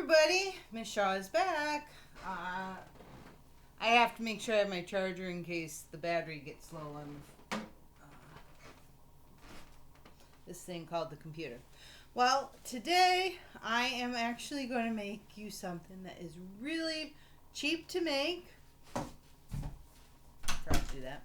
everybody, Miss Shaw is back. I have to make sure I have my charger in case the battery gets low on this thing called the computer. Well, today I am actually going to make you something that is really cheap to make. Forgot to do that.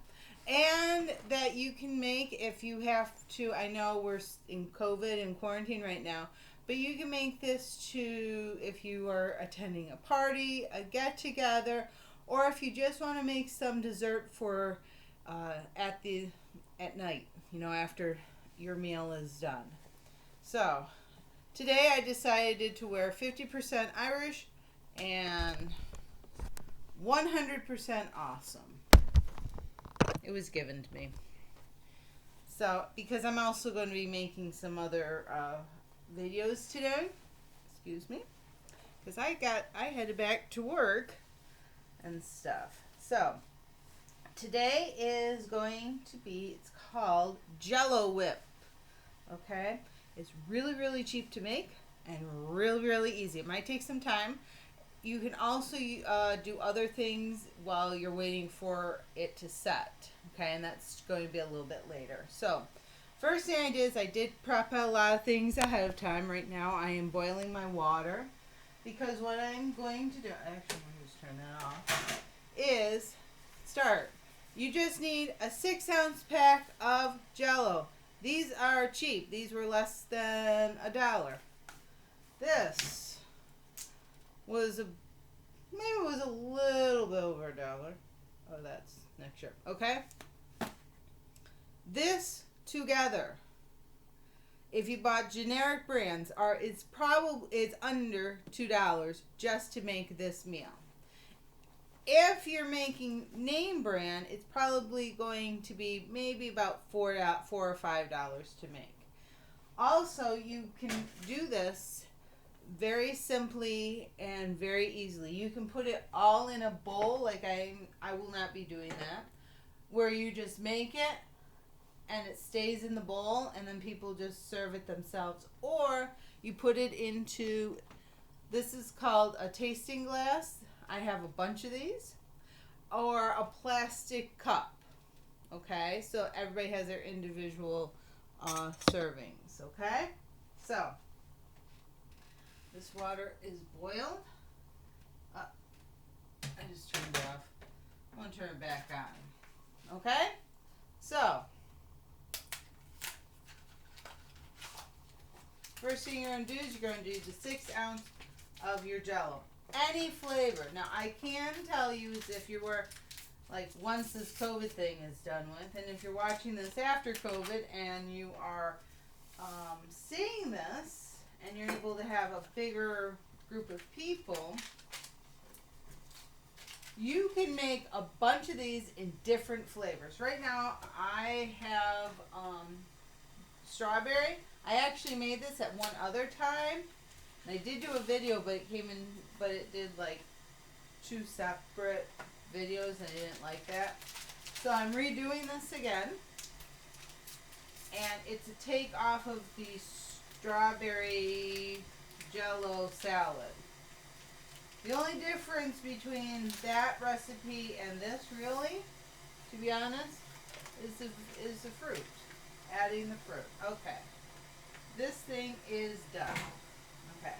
And that you can make if you have to. I know we're in COVID and quarantine right now, but you can make this to if you are attending a party, a get-together, or if you just want to make some dessert for at night, after your meal is done. So, today I decided to wear 50% Irish and 100% awesome. It was given to me. So, because I'm also going to be making some other videos today. Excuse me. Because I headed back to work and stuff. So, today is going to be, it's called Jello Whip. Okay? It's really, really cheap to make and really, really easy. It might take some time. You can also do other things while you're waiting for it to set. Okay, and that's going to be a little bit later. So, first thing I did is I did prep a lot of things ahead of time. Right now I am boiling my water because what I'm going to do, actually let me just turn that off, is start. You just need a 6-ounce pack of Jello. These are cheap. These were less than $1. This was maybe it was a little bit over $1. Oh, that's next year. Okay? This together, if you bought generic brands, it's under $2 just to make this meal. If you're making name brand, it's probably going to be maybe about $4 or $5 to make. Also, you can do this very simply and very easily. You can put it all in a bowl, like I will not be doing that, where you just make it and it stays in the bowl and then people just serve it themselves. Or you put it into, this is called a tasting glass. I have a bunch of these. Or a plastic cup. Okay, so everybody has their individual servings. Okay, so this water is boiled. I just turned it off. I'm going to turn it back on. Okay? So, first thing you're going to do is you're going to do the 6-ounce of your Jello. Any flavor. Now, I can tell you is if you were, like, once this COVID thing is done with, and if you're watching this after COVID and you are seeing this, and you're able to have a bigger group of people, you can make a bunch of these in different flavors. Right now, I have strawberry. I actually made this at one other time. And I did do a video, but it did like 2 separate videos, and I didn't like that. So I'm redoing this again. And it's a take off of the strawberry Jello salad. The only difference between that recipe and this, really, to be honest, is the fruit. Adding the fruit. Okay. This thing is done. Okay.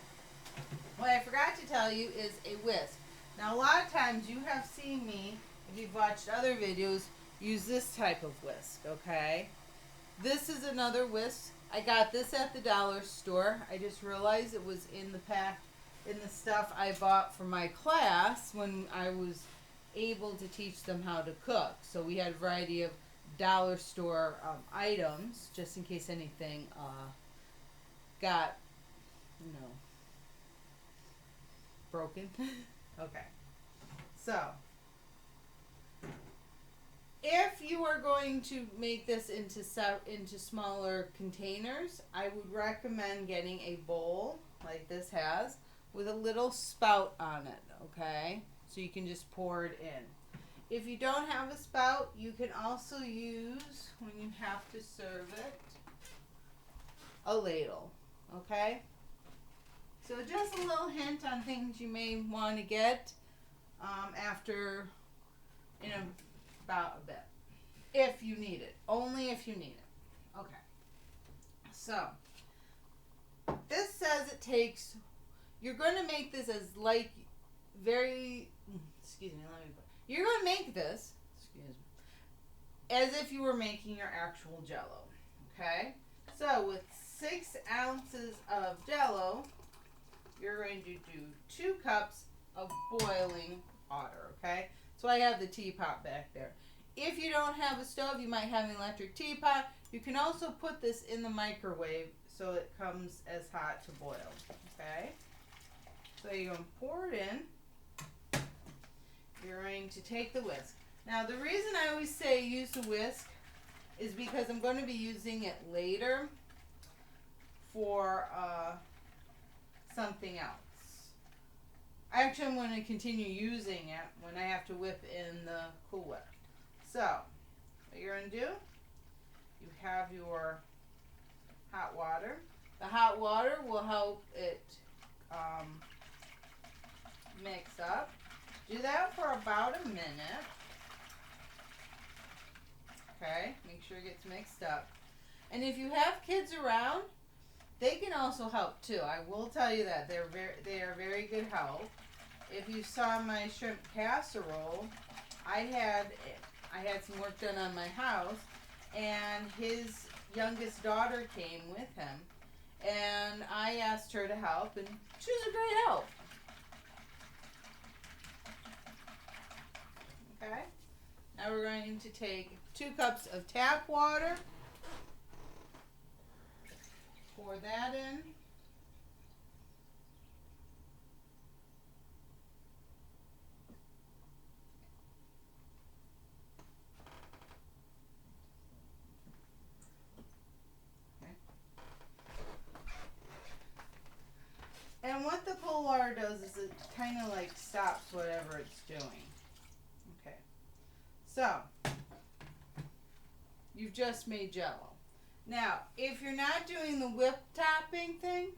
What I forgot to tell you is a whisk. Now, a lot of times you have seen me, if you've watched other videos, use this type of whisk, okay? This is another whisk. I got this at the dollar store. I just realized it was in the stuff I bought for my class when I was able to teach them how to cook. So we had a variety of dollar store items, just in case anything got, broken. Okay. So, if you are going to make this into smaller containers, I would recommend getting a bowl like this has with a little spout on it, okay? So you can just pour it in. If you don't have a spout, you can also use, when you have to serve it, a ladle, okay? So just a little hint on things you may want to get after, about a bit. If you need it. Only if you need it. Okay. So, this says it takes, you're going to make this as like you're going to make this, as if you were making your actual Jello. Okay? So, with 6 ounces of Jello, you're going to do 2 cups of boiling water. Okay? So, I have the teapot back there. If you don't have a stove, you might have an electric teapot. You can also put this in the microwave so it comes as hot to boil. Okay? So you're going to pour it in. You're going to take the whisk. Now the reason I always say use the whisk is because I'm going to be using it later for something else. Actually, I'm going to continue using it when I have to whip in the Cool Whip. So, what you're going to do, you have your hot water. The hot water will help it mix up. Do that for about a minute. Okay, make sure it gets mixed up. And if you have kids around, they can also help too. I will tell you that they are very good help. If you saw my shrimp casserole, I had some work done on my house, and his youngest daughter came with him, and I asked her to help, and she was a great help. Okay, now we're going to take 2 cups of tap water, pour that in. And what the cold water does is it kind of like stops whatever it's doing. Okay. So, you've just made Jello. Now, if you're not doing the whip topping thing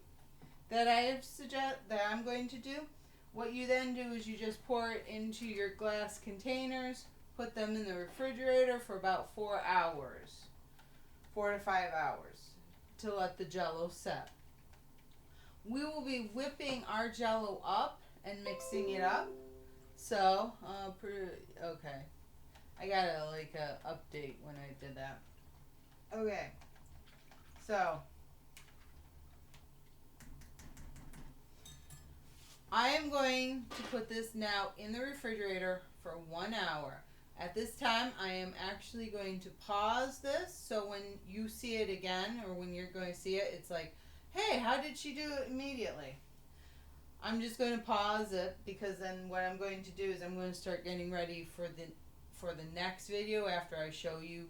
that I'm going to do, what you then do is you just pour it into your glass containers, put them in the refrigerator for about 4 hours, 4 to 5 hours, to let the Jello set. We will be whipping our Jello up and mixing it up. So, okay. I got a update when I did that. Okay. So, I am going to put this now in the refrigerator for 1 hour. At this time, I am actually going to pause this, so when you see it again, or when you're going to see it, it's like, hey, how did she do it immediately? I'm just going to pause it, because then what I'm going to do is I'm going to start getting ready for the next video after I show you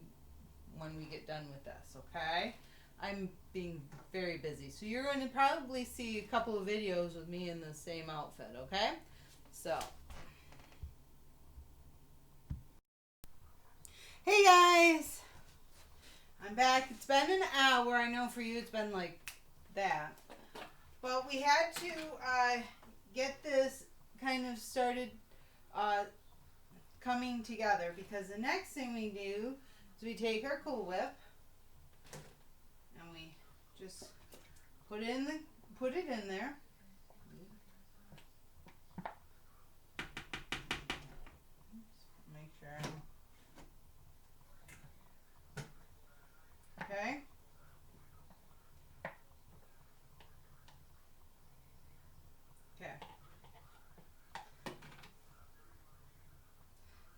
when we get done with this, okay? I'm being very busy. So you're going to probably see a couple of videos with me in the same outfit, okay? So. Hey guys! I'm back. It's been an hour. I know for you it's been like that. But we had to get this kind of started coming together, because the next thing we do is we take our Cool Whip and we just put it in there. Make sure. Okay. Okay.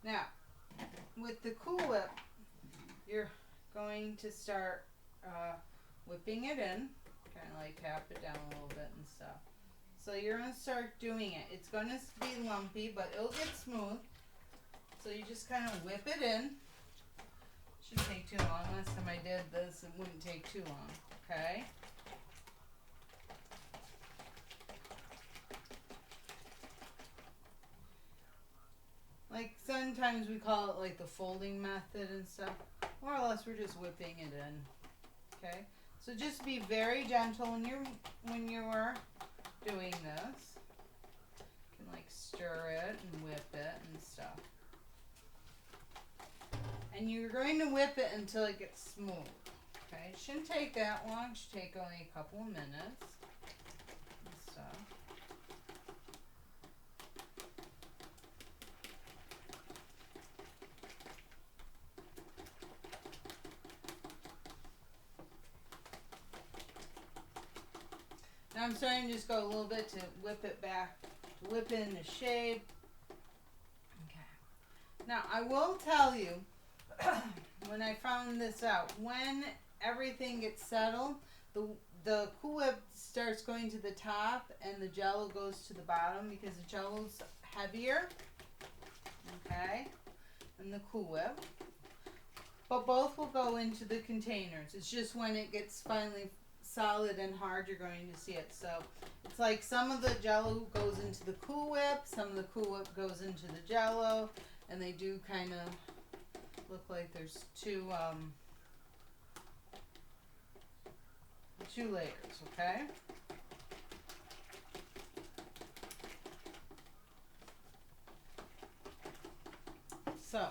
Now, with the Cool Whip, you're going to start whipping it in, kind of like tap it down a little bit and stuff. So you're going to start doing it. It's going to be lumpy, but it'll get smooth. So you just kind of whip it in. Shouldn't take too long. Last time I did this, it wouldn't take too long. Okay? Like sometimes we call it like the folding method and stuff. More or less, we're just whipping it in. Okay? So just be very gentle when you're doing this. You can like stir it and whip it and stuff. And you're going to whip it until it gets smooth. Okay, it shouldn't take that long. It should take only a couple of minutes and stuff. Now I'm starting to just go a little bit to whip it back, to whip it into shape. Okay. Now I will tell you, when I found this out, when everything gets settled, the Cool Whip starts going to the top and the Jello goes to the bottom because the Jello's heavier, okay, than the Cool Whip. But both will go into the containers. It's just when it gets finally solid and hard, you're going to see it. So it's like some of the Jello goes into the Cool Whip, some of the Cool Whip goes into the Jello, and they do kind of look like there's two layers, okay? So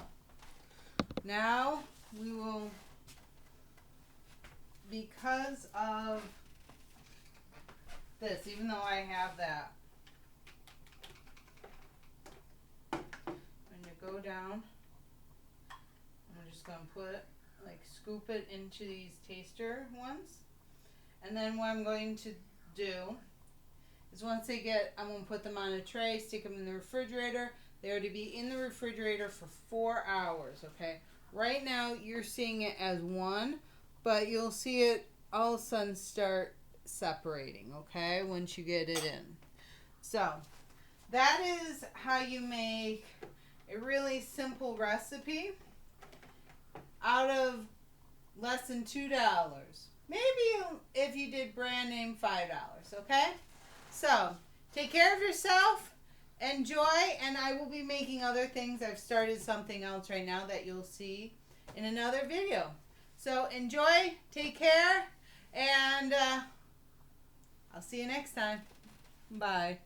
now we will, because of this, even though I have that, I'm going to go down. I'm just going to put, like, scoop it into these taster ones. And then what I'm going to do is once they get, I'm going to put them on a tray, stick them in the refrigerator. They're to be in the refrigerator for 4 hours, okay? Right now, you're seeing it as one, but you'll see it all of a sudden start separating, okay, once you get it in. So, that is how you make a really simple recipe out of less than $2. Maybe if you did brand name, $5, okay? So, take care of yourself, enjoy, and I will be making other things. I've started something else right now that you'll see in another video. So, enjoy, take care, and I'll see you next time. Bye.